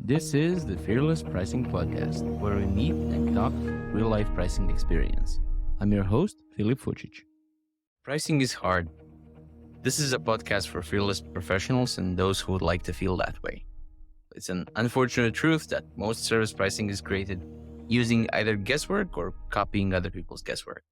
This is the Fearless Pricing Podcast, where we meet and talk real life pricing experience. I'm your host, Filip Fucic. Pricing is hard. This is a podcast for fearless professionals and those who would like to feel that way. It's an unfortunate truth that most service pricing is created using either guesswork or copying other people's guesswork.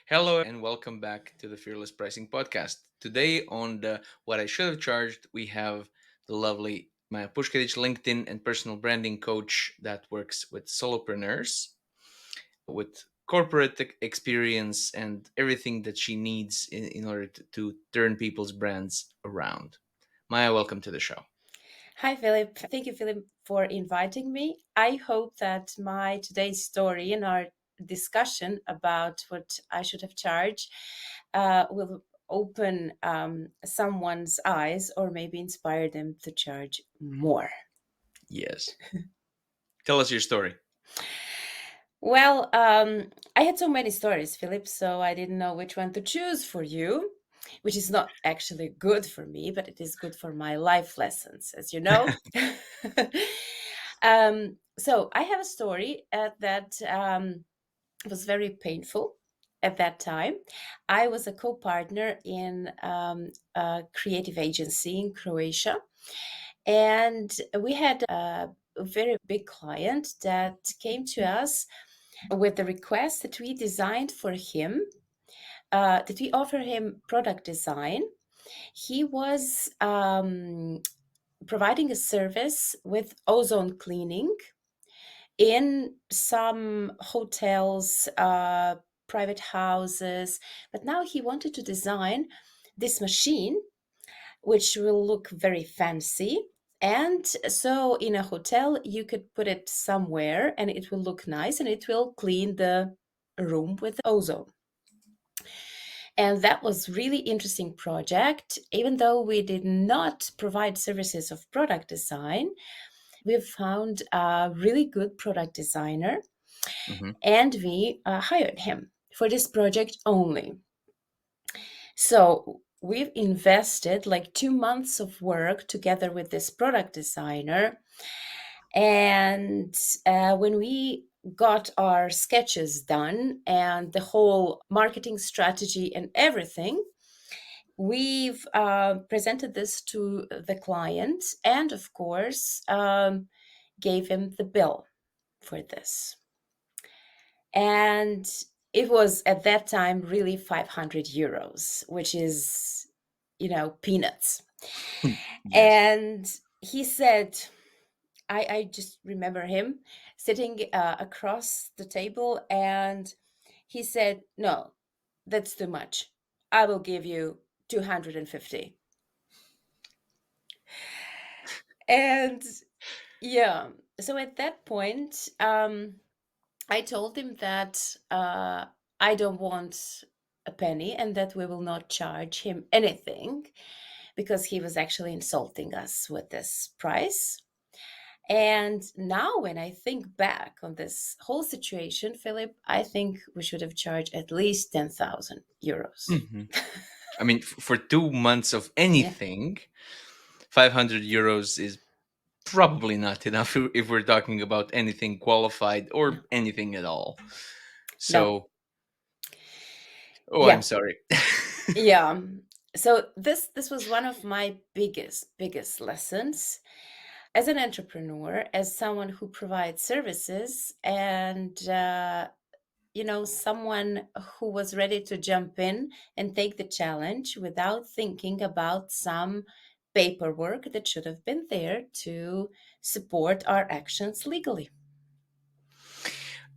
Hello and welcome back to the Fearless Pricing Podcast. Today on the What I Should Have Charged, we have the lovely Maja Puškarić, LinkedIn and personal branding coach that works with solopreneurs, with corporate experience and everything that she needs in order to turn people's brands around. Maja, welcome to the show. Hi, Philip. Thank you, Philip, for inviting me. I hope that my today's story and our discussion about what I should have charged will open someone's eyes or maybe inspire them to charge more. Yes. Tell us your story. Well, I had so many stories, Philip, so I didn't know which one to choose for you, which is not actually good for me, but it is good for my life lessons, as you know. So I have a story that was very painful at that time. I was a co-partner in a creative agency in Croatia, and we had a very big client that came to us with the request that we designed for him, that we offer him product design. He was providing a service with ozone cleaning in some hotels, private houses, but now he wanted to design this machine which will look very fancy. And so in a hotel, you could put it somewhere and it will look nice and it will clean the room with ozone. And that was really interesting project. Even though we did not provide services of product design, we found a really good product designer and we hired him for this project only. So we've invested like 2 months of work together with this product designer. And when we got our sketches done and the whole marketing strategy and everything, we've presented this to the client and, of course, gave him the bill for this. And it was at that time really 500 euros, which is, peanuts. Yes. And he said, I just remember him sitting across the table and he said, "No, that's too much. I will give you 250." And yeah, so at that point, I told him that I don't want a penny and that we will not charge him anything because he was actually insulting us with this price. And now, when I think back on this whole situation, Philip, I think we should have charged at least 10,000 euros. I mean, for 2 months of Yeah. anything, 500 euros is probably not enough if we're talking about anything qualified No. or anything at all. No. So, oh, I'm Yeah. sorry. Yeah. So this was one of my biggest lessons as an entrepreneur, as someone who provides services, and someone who was ready to jump in and take the challenge without thinking about some paperwork that should have been there to support our actions legally.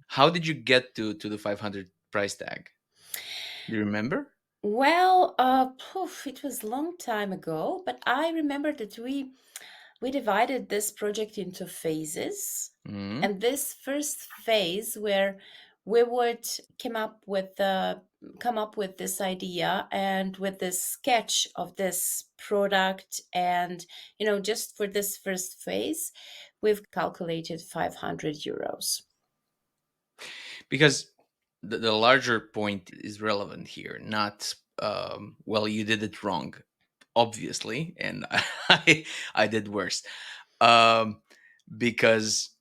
How did you get to the 500 price tag? Do you remember? Well, it was a long time ago, but I remember that we divided this project into phases. Mm. And this first phase where we would come up with this idea and with this sketch of this product, and just for this first phase, we've calculated 500 euros. Because the larger point is relevant here, not, well, you did it wrong, obviously, and I did worse. Um, because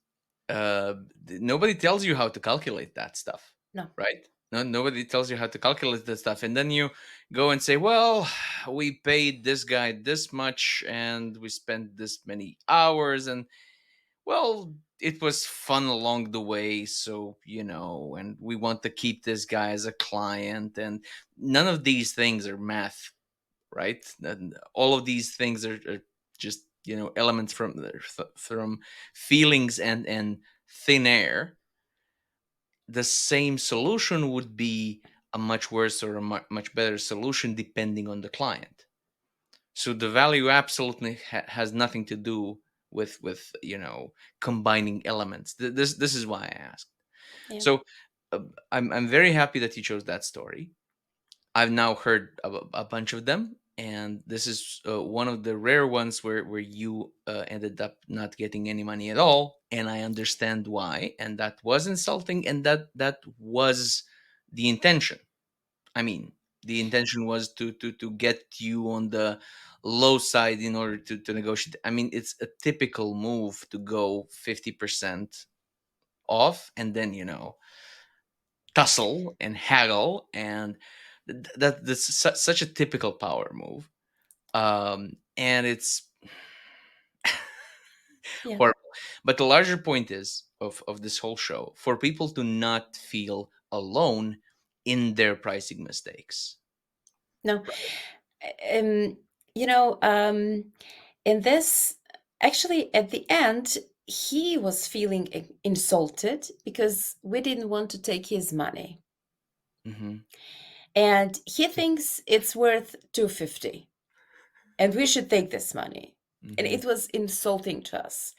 uh, nobody tells you how to calculate that stuff, No. right? No, nobody tells you how to calculate that stuff, and then you go and say, "Well, we paid this guy this much, and we spent this many hours, and well, it was fun along the way, so and we want to keep this guy as a client." And none of these things are math, right? And all of these things are just elements from feelings and thin air. The same solution would be a much worse or a much better solution depending on the client. So the value absolutely has nothing to do with combining elements. This is why I asked. Yeah. So uh, I'm very happy that you chose that story. I've now heard a bunch of them, and this is one of the rare ones where you ended up not getting any money at all, and I understand why. And that was insulting, and that was the intention. I mean, the intention was to get you on the low side in order to negotiate. I mean, it's a typical move to go 50% off and then tussle and haggle, and that's such a typical power move. And it's Yeah. horrible. But the larger point is of this whole show for people to not feel alone in their pricing mistakes. No. Um, you know, in this, actually, at the end, he was feeling insulted because we didn't want to take his money. Hmm. And he thinks it's worth 250 and we should take this money. And Hmm. it was insulting to us.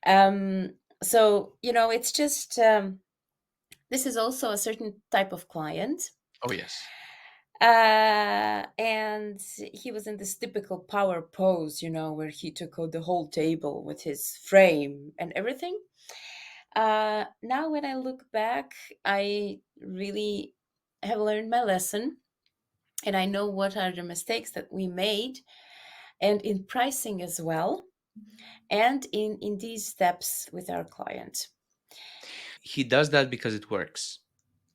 Um, so, it's just, this is also a certain type of client. Oh yes. And he was in this typical power pose, where he took out the whole table with his frame and everything. Now, when I look back, I really have learned my lesson and I know what are the mistakes that we made, and in pricing as well, and in these steps with our client. He does that because it works.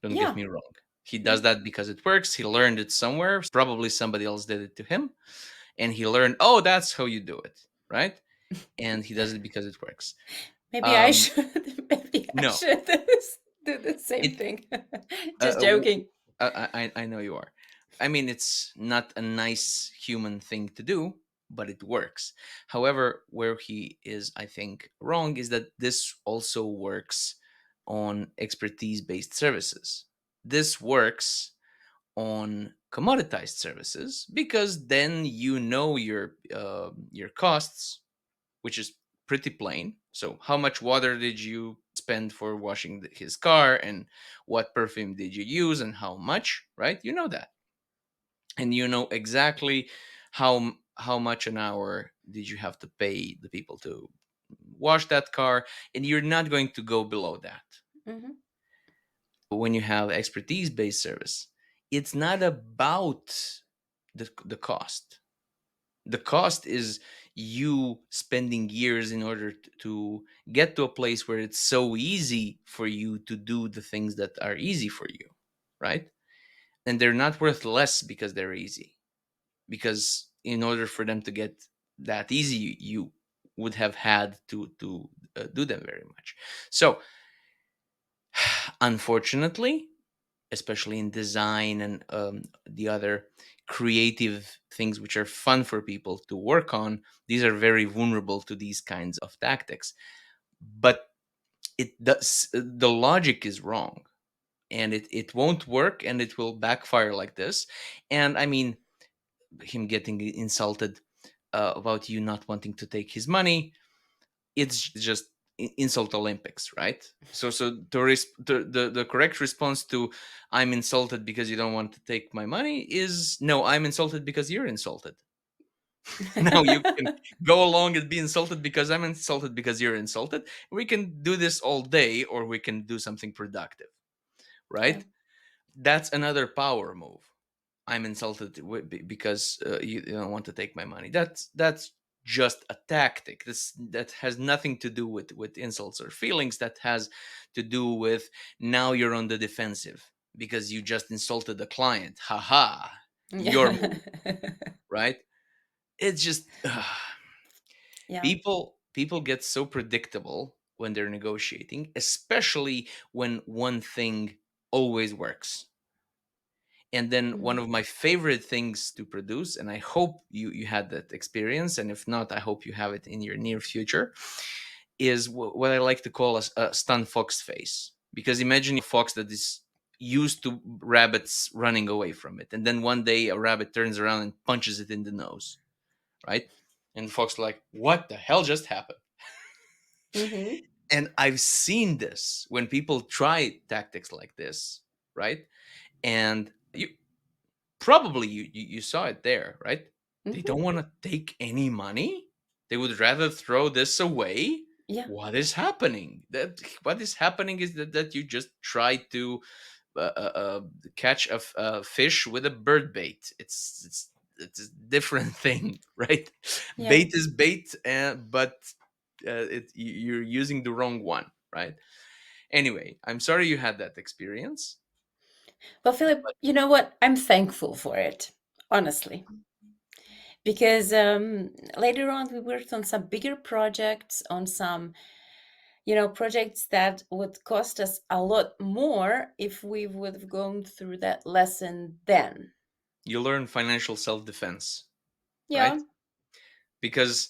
Don't get Yeah, me wrong. He yeah. does that because it works. He learned it somewhere. Probably somebody else did it to him. And he learned, oh, that's how you do it. Right. And he does it because it works. Maybe I Um, should. Maybe I no, should do the same it, thing. uh, Just uh, w- joking. I know you are. I mean, it's not a nice human thing to do, but it works. However, where he is, I think, wrong is that this also works on expertise based services. This works on commoditized services because then your costs, which is pretty plain. So how much water did you spend for washing his car, and what perfume did you use, and how much, right? You know that, and you know exactly how much an hour did you have to pay the people to wash that car, and you're not going to go below that. Hmm. When you have expertise based service, it's not about the cost. The cost is you spending years in order to get to a place where it's so easy for you to do the things that are easy for you, right? And they're not worth less because they're easy, because in order for them to get that easy, you would have had to do them very much. So unfortunately, especially in design and the other creative things which are fun for people to work on, these are very vulnerable to these kinds of tactics. But the logic is wrong, and it won't work, and it will backfire like this. And I mean, him getting insulted about you not wanting to take his money, it's just insult Olympics, right? So the correct response to "I'm insulted because you don't want to take my money" is no, "I'm insulted because you're insulted." Now you can go along and be insulted because I'm insulted because you're insulted. We can do this all day, or we can do something productive, Yeah. right? That's another power move. I'm insulted because you don't want to take my money. That's just a tactic. That has nothing to do with insults or feelings. That has to do with, now you're on the defensive because you just insulted the client. Haha, your Yeah. move, right? It's just Yeah. people get so predictable when they're negotiating, especially when one thing always works. And then one Mhm. of my favorite things to produce, and I hope you had that experience, and if not, I hope you have it in your near future, is what I like to call a stun fox face. Because imagine a fox that is used to rabbits running away from it, and then one day a rabbit turns around and punches it in the nose, right? And the fox like, what the hell just happened? Mhm. And I've seen this when people try tactics like this, right? And you probably you saw it there, right? They Mhm. don't want to take any money. They would rather throw this away. Yeah. What is happening? That what is happening is that you just try to catch a fish with a bird bait. It's a different thing, right? Yeah. Bait is bait, but you're using the wrong one, right? Anyway, I'm sorry you had that experience. Well, Philip, you know what? I'm thankful for it, honestly, because later on we worked on some bigger projects, on some, projects that would cost us a lot more if we would have gone through that lesson then. You learn financial self-defense, right? Yeah. Because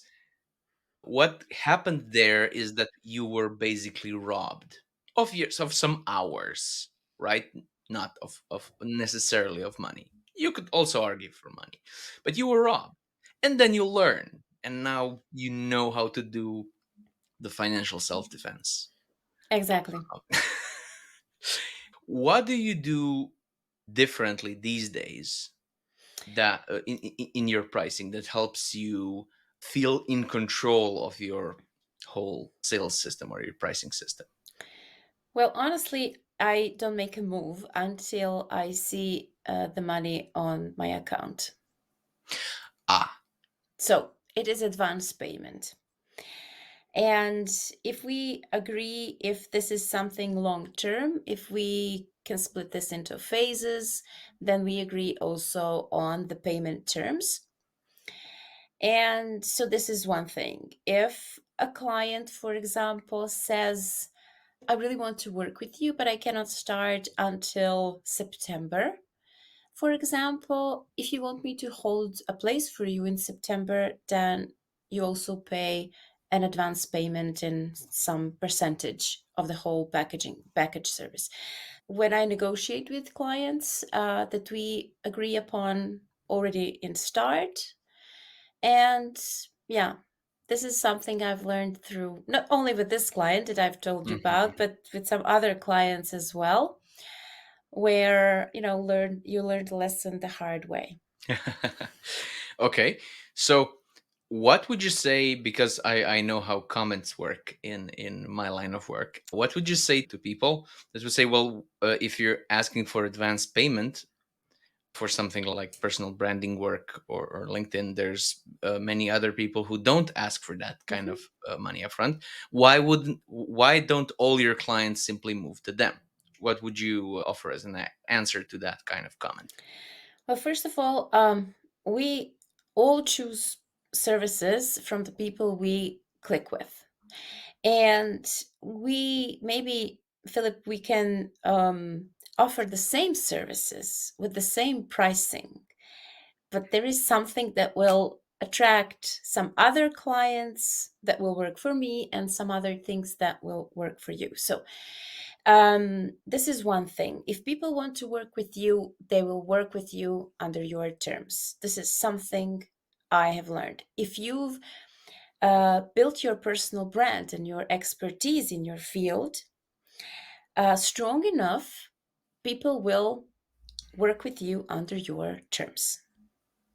what happened there is that you were basically robbed of some hours, right? Not of necessarily of money. You could also argue for money, but you were robbed. And then you learn, and now you know how to do the financial self-defense. Exactly. What do you do differently these days that in your pricing that helps you feel in control of your whole sales system or your pricing system? Well, honestly, I don't make a move until I see the money on my account. Ah, So it is advance payment. And if we agree, if this is something long term, if we can split this into phases, then we agree also on the payment terms. And so this is one thing. If a client, for example, says, I really want to work with you, but I cannot start until September. For example, if you want me to hold a place for you in September, then you also pay an advance payment in some percentage of the whole package service. When I negotiate with clients, that we agree upon already in start, and yeah, this is something I've learned through not only with this client that I've told you about, mhm. but with some other clients as well, where you learn the lesson the hard way. Okay, so what would you say, because I know how comments work in my line of work, what would you say to people that would say, well, if you're asking for advance payment for something like personal branding work or LinkedIn, there's many other people who don't ask for that kind Mhm. of money upfront. Why don't all your clients simply move to them? What would you offer as an answer to that kind of comment? Well, first of all, we all choose services from the people we click with. And we maybe, Philip, we can offer the same services with the same pricing, but there is something that will attract some other clients that will work for me and some other things that will work for you. So this is one thing. If people want to work with you, they will work with you under your terms. This is something I have learned. If you've built your personal brand and your expertise in your field strong enough, people will work with you under your terms.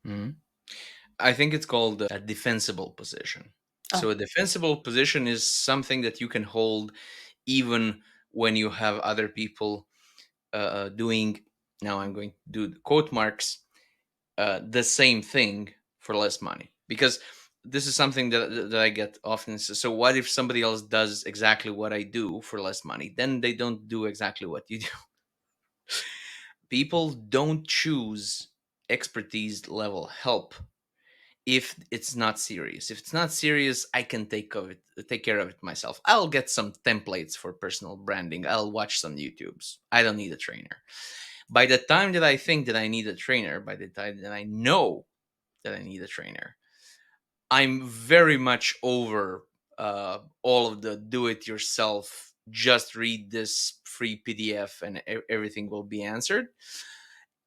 Mhm. I think it's called a defensible position. So Oh, a defensible position is something that you can hold even when you have other people doing, now I'm going to do the quote marks, the same thing for less money. Because this is something that I get often. So what if somebody else does exactly what I do for less money? Then they don't do exactly what you do. People don't choose expertise level help if it's not serious. If it's not serious, I can take care of it myself. I'll get some templates for personal branding. I'll watch some YouTubes. I don't need a trainer. By the time that I think that I need a trainer, by the time that I know that I need a trainer, I'm very much over all of the do it yourself, just read this free PDF and everything will be answered.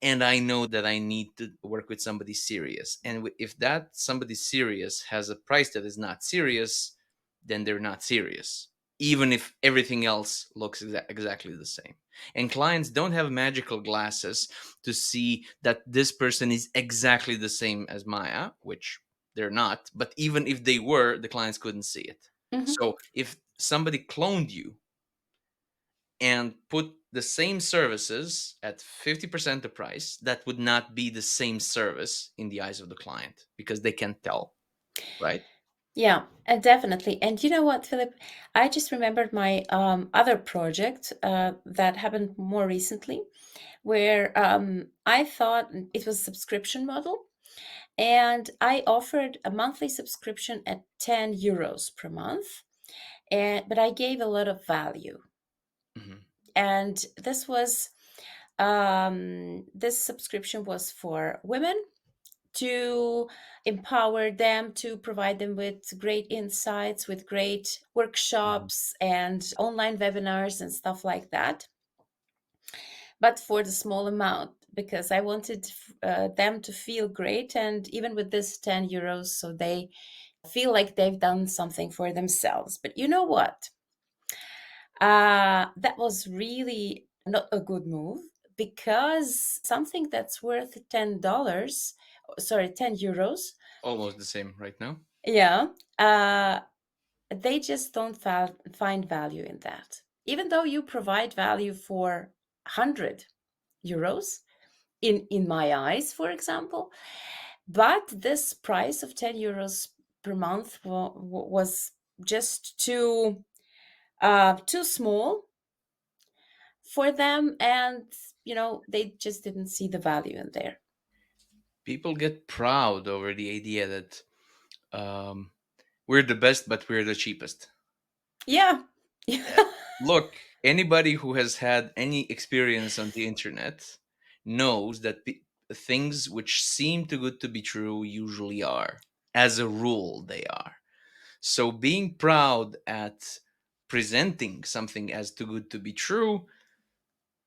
And I know that I need to work with somebody serious. And if that somebody serious has a price that is not serious, then they're not serious, even if everything else looks exactly the same. And clients don't have magical glasses to see that this person is exactly the same as Maja, which they're not. But even if they were, the clients couldn't see it. Hmm. So if somebody cloned you and put the same services at 50% the price, that would not be the same service in the eyes of the client because they can't tell, right? Yeah, and definitely. And you know what, Philip? I just remembered my other project that happened more recently, where I thought it was a subscription model, and I offered a monthly subscription at 10 euros per month, and but I gave a lot of value. Hmm. And this subscription was for women to empower them, to provide them with great insights, with great Hmm. workshops and online webinars and stuff like that, but for the small amount, because I wanted them to feel great. And even with this 10 euros, so they feel like they've done something for themselves. But you know what? That was really not a good move, because something that's worth $10, sorry, 10 euros, Almost the same right now. yeah, they just don't find value in that. Even though you provide value for 100 euros, in my eyes, for example, but this price of 10 euros per month was just too small for them, and they just didn't see the value in there. People get proud over the idea that um, we're the best, but we're the cheapest. Yeah. Uh, Look, anybody who has had any experience on the internet knows that things which seem too good to be true usually are. As a rule, they are. So being proud at presenting something as too good to be true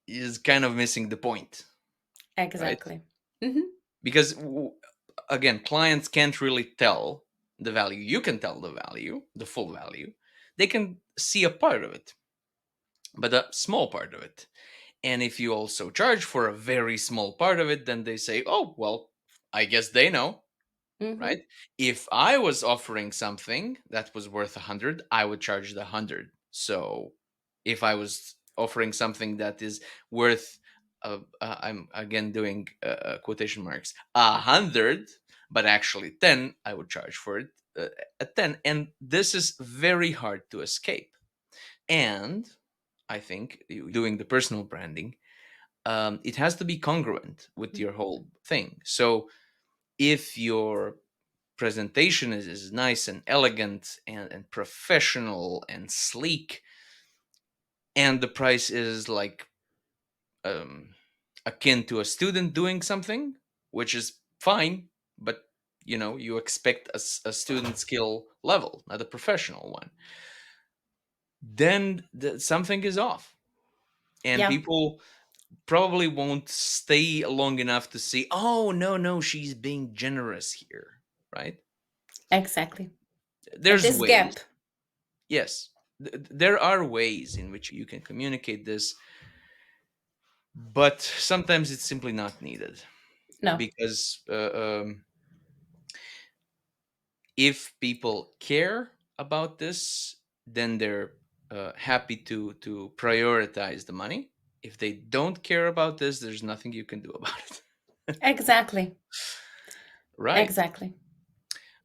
is kind of missing the point, right? Exactly. Hmm. Because again, clients can't really tell the value. You can tell the value, the full value. They can see a part of it, but a small part of it. And if you also charge for a very small part of it, then they say, "Oh, well, I guess they know." Hmm. Right? If I was offering something that was worth 100, I would charge the 100. So if I was offering something that is worth, I'm again doing quotation marks, 100, but actually 10, I would charge for it at 10. And this is very hard to escape. And I think doing the personal branding, it has to be congruent with your whole thing. So if your presentation is nice and elegant and professional and sleek, and the price is like um, akin to a student doing something, which is fine, but you expect a student skill level, not a professional one, then something is off. And Yeah, people probably won't stay long enough to see, oh, no, no, she's being generous here, right? exactly. And There's this ways. gap. Yes, there are ways in which you can communicate this, but sometimes it's simply not needed No. because if people care about this, then they're happy to prioritize the money. If they don't care about this, there's nothing you can do about it. Exactly. Right. Exactly.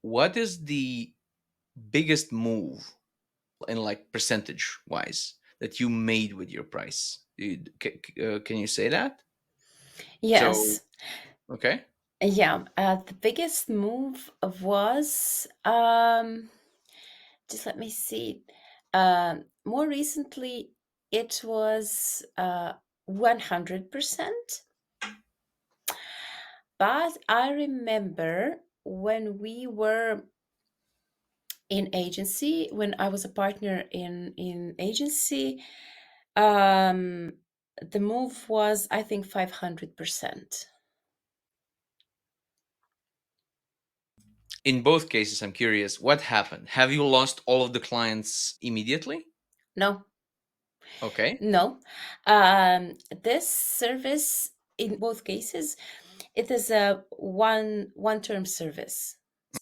What is the biggest move in like percentage wise that you made with your price? Can you say that? So, Yes. okay. Yeah. The biggest move was, just let me see. More recently, it was 100%. But I remember when we were in agency, when I was a partner in agency, um, the move was, I think, 500%. In both cases, I'm curious what happened. Have you lost all of the clients immediately? No, Okay. no. This service, in both cases, it is a one term service.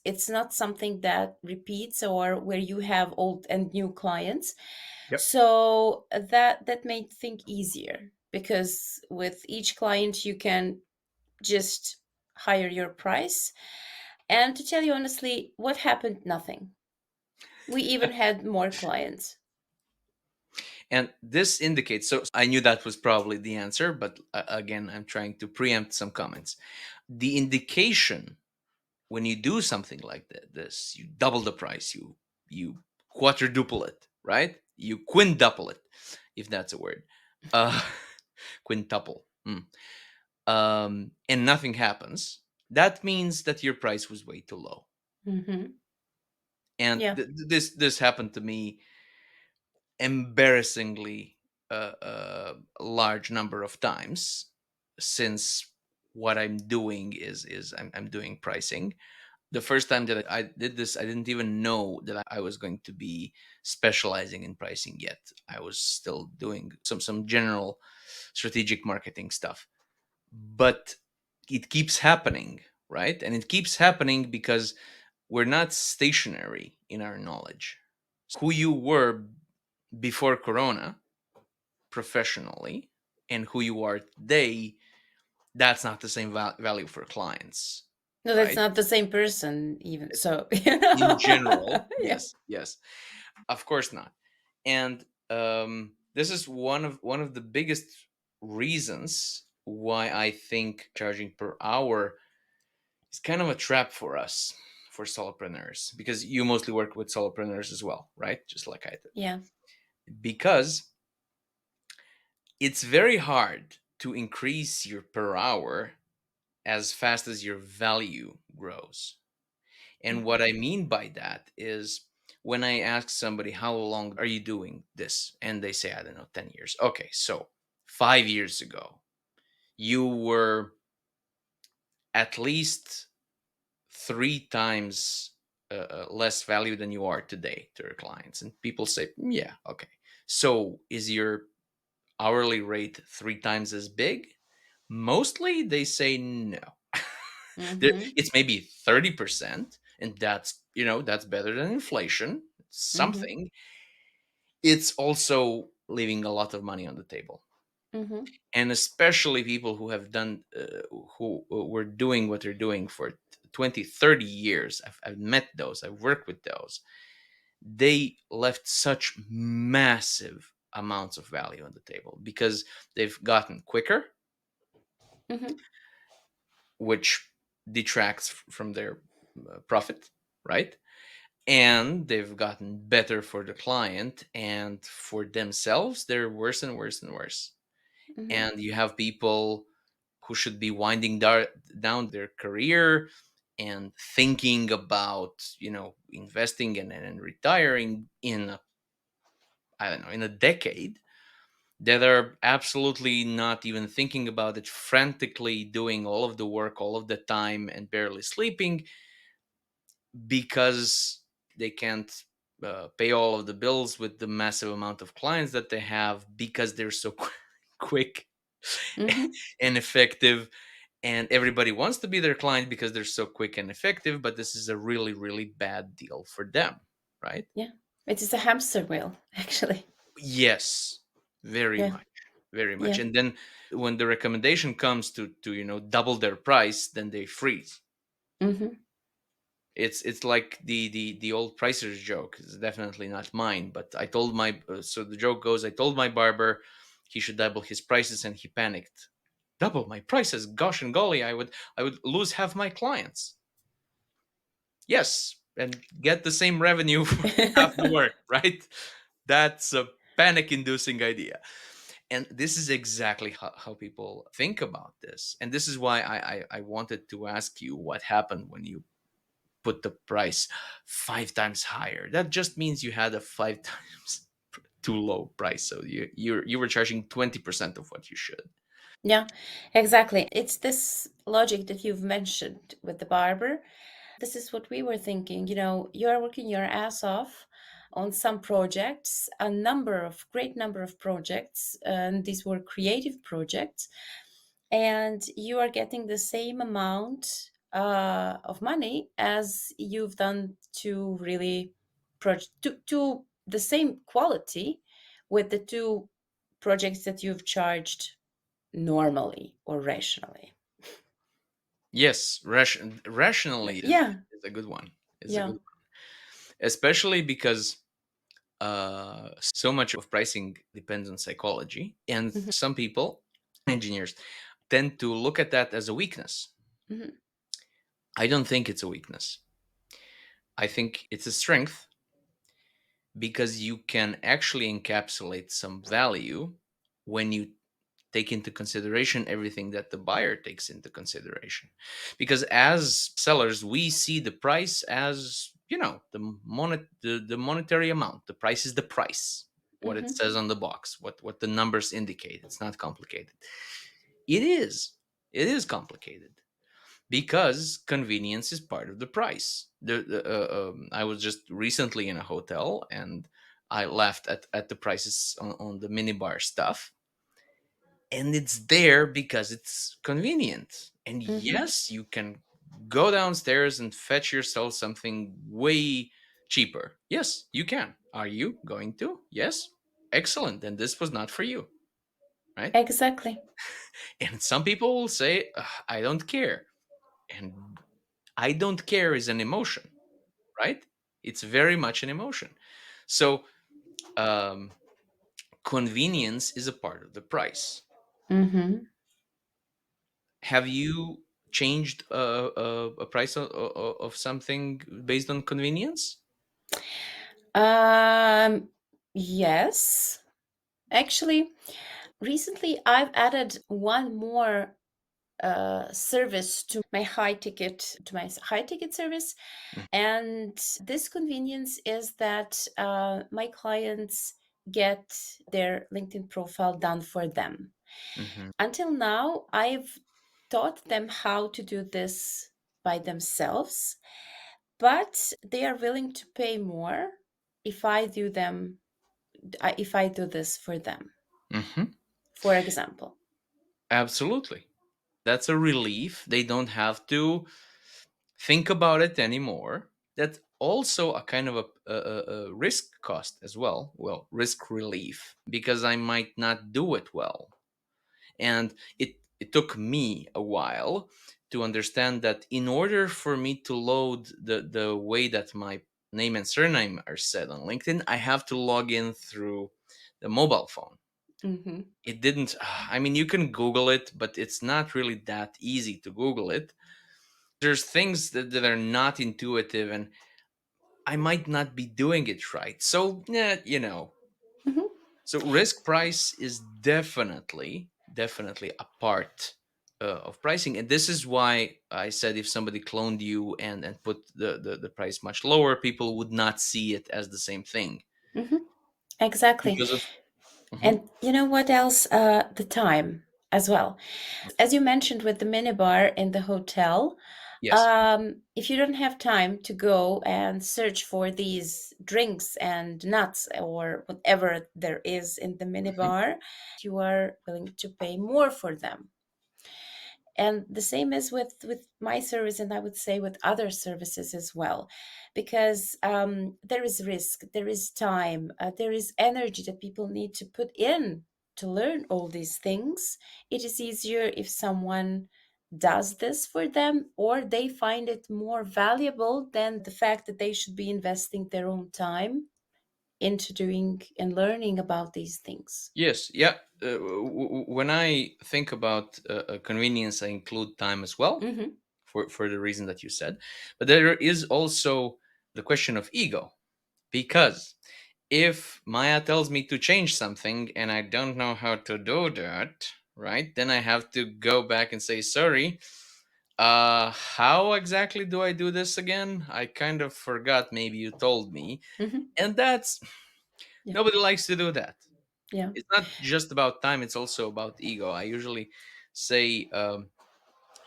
It's not something that repeats or where you have old and new clients. Yep. So that made things easier, because with each client you can just higher your price. And to tell you honestly, what happened? Nothing. We even had more clients. And this indicates, so I knew that was probably the answer, but again, I'm trying to preempt some comments. The indication when you do something like this, you double the price, you quadruple it, right? You quintuple it, if that's a word. Uh, quintuple. And nothing happens. That means that your price was way too low. Hmm. And Yeah. this happened to me embarrassingly large number of times, since what I'm doing is I'm doing pricing. The first time that I did this, I didn't even know that I was going to be specializing in pricing yet. I was still doing some general strategic marketing stuff. But it keeps happening, right? And it keeps happening because we're not stationary in our knowledge. Who you were before Corona professionally and who you are today, that's not the same value for clients, No, that's right? not the same person, even so. In general, Yeah. yes, of course not. And this is one of the biggest reasons why I think charging per hour is kind of a trap for us, for solopreneurs, because you mostly work with solopreneurs as well, right? Just like I did. Yeah. Because it's very hard to increase your per hour as fast as your value grows. And what I mean by that is, when I ask somebody, how long are you doing this? And they say, I don't know, 10 years. Okay, so 5 years ago, you were at least 3 times less value than you are today to your clients. And people say, yeah, okay. So is your hourly rate 3 times as big? Mostly they say no. Mm-hmm. It's maybe 30%, and that's better than inflation. It's Mm-hmm. something. It's also leaving a lot of money on the table. Mm-hmm. And especially people who have done who were doing what they're doing for 20, 30 years. I've met those, I've worked with those. They left such massive amounts of value on the table because they've gotten quicker, Mm-hmm. which detracts from their profit, right? And they've gotten better for the client, and for themselves, they're worse and worse and worse. Mm-hmm. And you have people who should be winding down their career and thinking about investing and retiring in I don't know, in a decade, that are absolutely not even thinking about it, frantically doing all of the work all of the time and barely sleeping because they can't pay all of the bills with the massive amount of clients that they have, because they're so quick Mm-hmm. and effective, and everybody wants to be their client because they're so quick and effective, but this is a really really bad deal for them, right? Yeah. It is a hamster wheel, actually. Yes, very Yeah. much, very much. Yeah. And then when the recommendation comes to double their price, then they freeze. Mm-hmm. It's like the old pricer's joke. It's definitely not mine, but I told my so the joke goes, I told my barber he should double his prices, and he panicked. Double my prices? Gosh and golly, I would lose half my clients. Yes, and get the same revenue for half the work, right? That's a panic inducing idea. And this is exactly how people think about this. And this is why I wanted to ask you what happened when you put the price 5 times higher. That just means you had a 5 times too low price. So you were charging 20% of what you should. Yeah, exactly. It's this logic that you've mentioned with the barber. This is what we were thinking. You're working your ass off on some projects, great number of projects, and these were creative projects, and you are getting the same amount of money as you've done to really to the same quality with the two projects that you've charged normally or rationally. Yes, rationally is Yeah, is a good one. Is a yeah. good one. Especially because so much of pricing depends on psychology, and Hmm. some people, engineers, tend to look at that as a weakness. Hmm. I don't think it's a weakness. I think it's a strength, because you can actually encapsulate some value when you take into consideration everything that the buyer takes into consideration. Because as sellers, we see the price as, the monetary amount. The price is the price, what it Hmm. says on the box, what the numbers indicate. It's not complicated. It is complicated, because convenience is part of the price. I was just recently in a hotel, and I laughed at the prices on the minibar stuff, and it's there because it's convenient. And Hmm. yes, you can go downstairs and fetch yourself something way cheaper. Yes, you can. Are you going to? Yes. Excellent. Then this was not for you, right? Exactly. And some people will say, "Ugh, I don't care." And I don't care is an emotion, right? It's very much an emotion. So, um, convenience is a part of the price. Hmm. Have you changed a price of something based on convenience? Um, yes. Actually, recently I've added one more service to my high ticket service. And this convenience is that my clients get their LinkedIn profile done for them. Mm-hmm. Until now, I've taught them how to do this by themselves, but they are willing to pay more if if I do this for them, Mm-hmm. for example. Absolutely. That's a relief. They don't have to think about it anymore. That's also a kind of a risk cost as well. Well, risk relief, because I might not do it well. And it took me a while to understand that in order for me to load the way that my name and surname are said on LinkedIn, I have to log in through the mobile phone. Hmm. It didn't I mean, you can Google it, but it's not really that easy to Google it. There's things that are not intuitive, and I might not be doing it right. So, yeah, Hmm. so risk price is definitely a part of pricing, and this is why I said if somebody cloned you and put the price much lower, people would not see it as the same thing Hmm. Exactly. because of. Mhm. And you know what else? The time as well. As you mentioned with the minibar in the hotel, Yes. if you don't have time to go and search for these drinks and nuts or whatever there is in the Mhm. minibar, you are willing to pay more for them. And the same is with my service, and I would say with other services as well, because there is risk, there is time, there is energy that people need to put in to learn all these things. It is easier if someone does this for them, or they find it more valuable than the fact that they should be investing their own time into doing and learning about these things. Yes, yeah. When I think about convenience, I include time as well, Hmm. for the reason that you said. But there is also the question of ego, because if Maya tells me to change something and I don't know how to do that, right, then I have to go back and say, sorry, how exactly do I do this again? I kind of forgot. Maybe you told me. Hmm. And that's, Yeah. nobody likes to do that. Yeah. It's not just about time, it's also about ego. I usually say,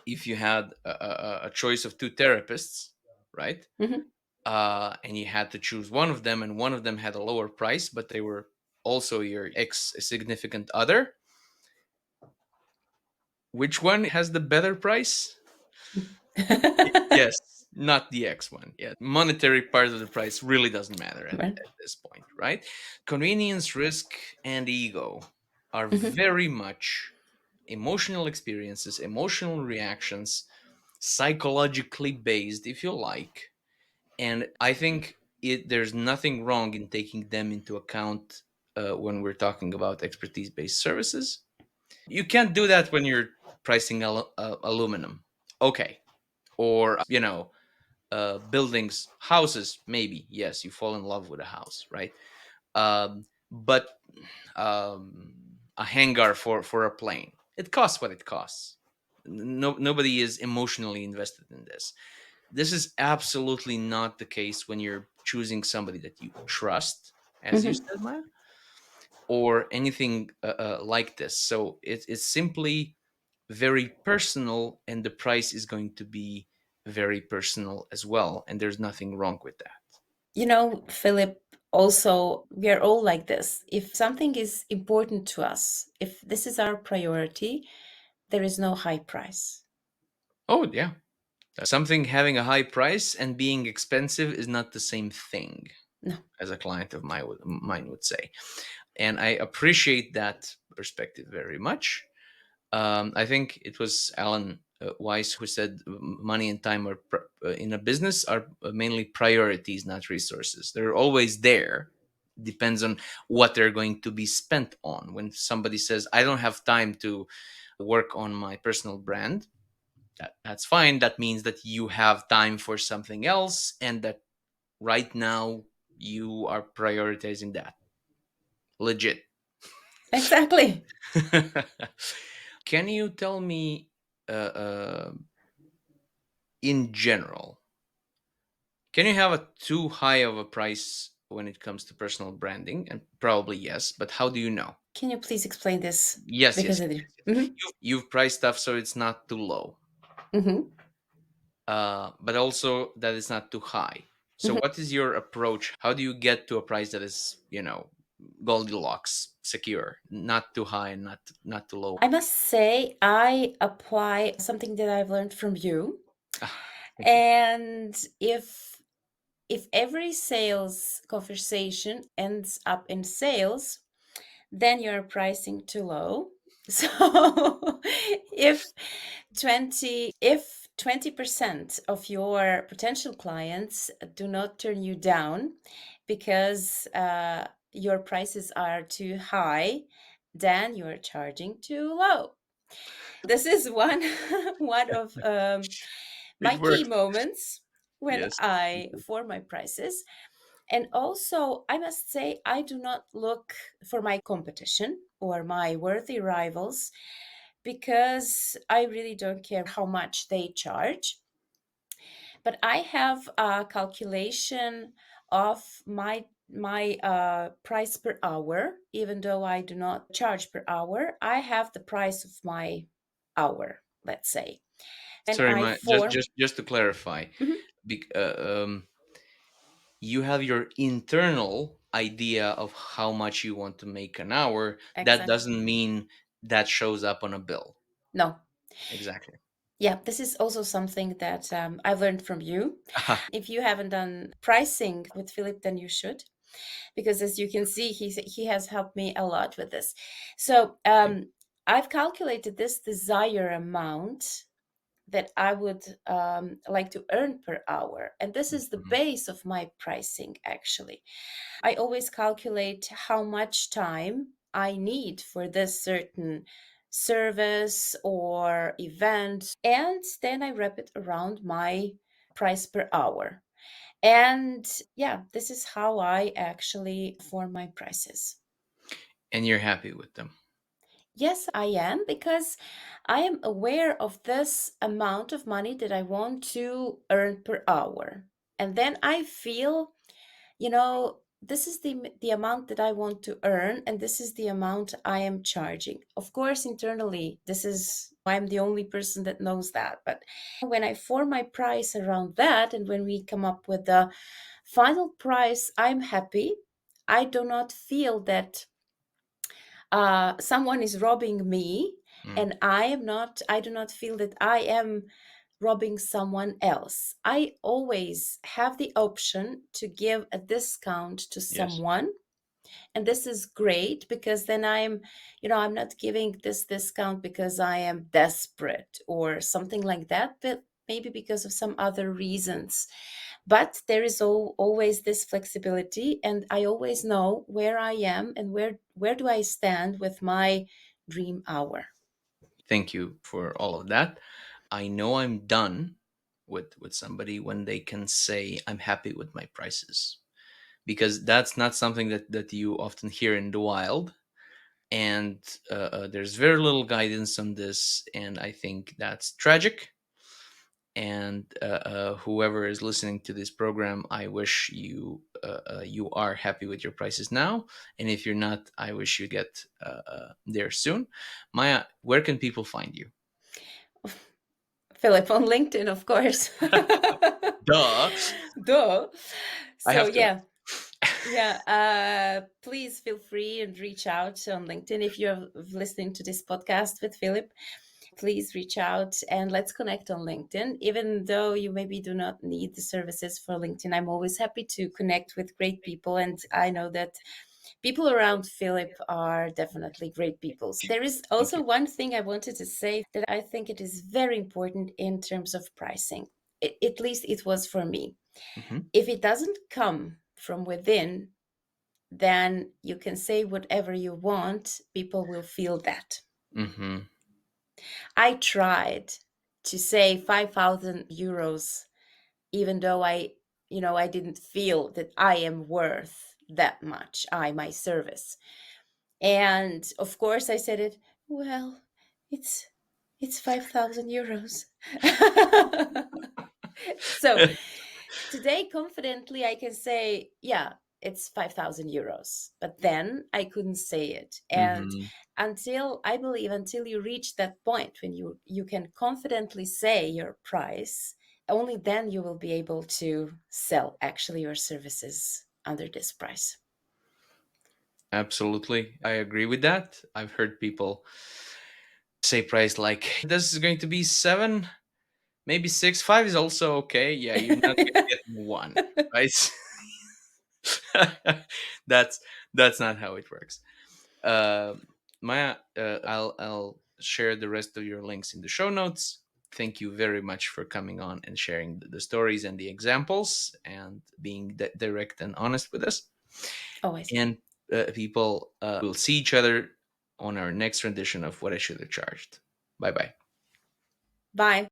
if you had a choice of two therapists, right? Hmm. And you had to choose one of them, and one of them had a lower price, but they were also your ex significant other. Which one has the better price? Yes, not the X one. Yeah, monetary part of the price really doesn't matter Right. at this point, right? Convenience, risk, and ego are Hmm. very much emotional experiences, emotional reactions, psychologically based, if you like. And I think there's nothing wrong in taking them into account when we're talking about expertise based services. You can't do that when you're pricing aluminum. Okay. Or, buildings, houses, maybe. Yes, you fall in love with a house, right? But a hangar for a plane, it costs what it costs. No, nobody is emotionally invested in this. This is absolutely not the case when you're choosing somebody that you trust, as you Hmm. said, Maya, or anything like this. So it's simply very personal, and the price is going to be very personal as well. And there's nothing wrong with that. Philip, also, we are all like this. If something is important to us, if this is our priority, there is no high price. Oh, yeah. Something having a high price and being expensive is not the same thing, No. as a client of mine would say. And I appreciate that perspective very much. I think it was Alan Weiss who said money and time are in a business are mainly priorities, not resources. They're always there. Depends on what they're going to be spent on. When somebody says, "I don't have time to work on my personal brand," that's fine. That means that you have time for something else, and that right now you are prioritizing that. Legit. Exactly. Can you tell me, in general, can you have a too high of a price when it comes to personal branding? And probably yes, but how do you know? Can you please explain this? Yes, yes, Because I yes, did. yes, yes. Hmm. You've priced stuff so it's not too low, Hmm. but also that it's not too high. So, Hmm. what is your approach? How do you get to a price that is, Goldilocks, secure, not too high and not too low? I must say, I apply something that I've learned from you. Ah, thank you. And if every sales conversation ends up in sales, then you're pricing too low. So if 20% of your potential clients do not turn you down because your prices are too high, then you're charging too low. This is one one of my It key worked. moments when Yes. Thank I you. form my prices. And also, I must say, I do not look for my competition or my worthy rivals because I really don't care how much they charge. But I have a calculation of my price per hour. Even though I do not charge per hour, I have the price of my hour, let's say. And Sorry, I my just form. just just to clarify, Mhm. bec- uh, um, you have your internal idea of how much you want to make an hour. That Exactly. doesn't mean that shows up on a bill. No. Exactly. Yeah, this is also something that I've learned from you. Aha. If you haven't done pricing with Philip, then you should, because as you can see, he has helped me a lot with this. So Okay. I've calculated this desired amount that I would like to earn per hour. And this is the Mhm. base of my pricing, actually. I always calculate how much time I need for this certain service or event, and then I wrap it around my price per hour. And yeah, this is how I actually form my prices. And you're happy with them. Yes, I am, because I am aware of this amount of money that I want to earn per hour. And then I feel, this is the amount that I want to earn, and this is the amount I am charging. Of course, internally, this is I'm the only person that knows that. But when I form my price around that, and when we come up with the final price, I'm happy. I do not feel that someone is robbing me, Mm. and I do not feel that I am robbing someone else. I always have the option to give a discount to Yes. someone, and this is great, because then I'm not giving this discount because I am desperate or something like that, but maybe because of some other reasons. But there is always this flexibility, and I always know where I am and where do I stand with my dream hour. Thank you for all of that. I know I'm done with somebody when they can say I'm happy with my prices, because that's not something that you often hear in the wild. And there's very little guidance on this, and I think that's tragic. And whoever is listening to this program, I wish you are happy with your prices now, and if you're not, I wish you get there soon. Maya, where can people find you? Philip, on LinkedIn, of course. Duh. Duh. I So have to. yeah, yeah. Please feel free and reach out on LinkedIn if you're listening to this podcast with Philip. Please reach out and let's connect on LinkedIn. Even though you maybe do not need the services for LinkedIn, I'm always happy to connect with great people. And I know that people around Philip are definitely great people. So there is Thank also you. one thing I wanted to say that I think it is very important in terms of pricing. At least it was for me. Hmm. If it doesn't come from within, then you can say whatever you want, people will feel that. Hmm. I tried to say 5,000 euros, even though I didn't feel that I am worth that much, my service. And of course, I said it, well, it's it's 5,000 euros. So today, confidently, I can say, yeah, it's 5,000 euros. But then I couldn't say it. And Hmm. I believe, until you reach that point when you can confidently say your price, only then you will be able to sell actually your services under this price. Absolutely, I agree with that. I've heard people say price like this is going to be seven, maybe six. Five is also okay. Yeah, you're not going to get one, right? that's that's not how it works. Uh, Maya, I'll share the rest of your links in the show notes. Thank you very much for coming on and sharing the stories and the examples and being direct and honest with us. Always. And people will see each other on our next rendition of What I Should Have Charged. Bye bye. Bye.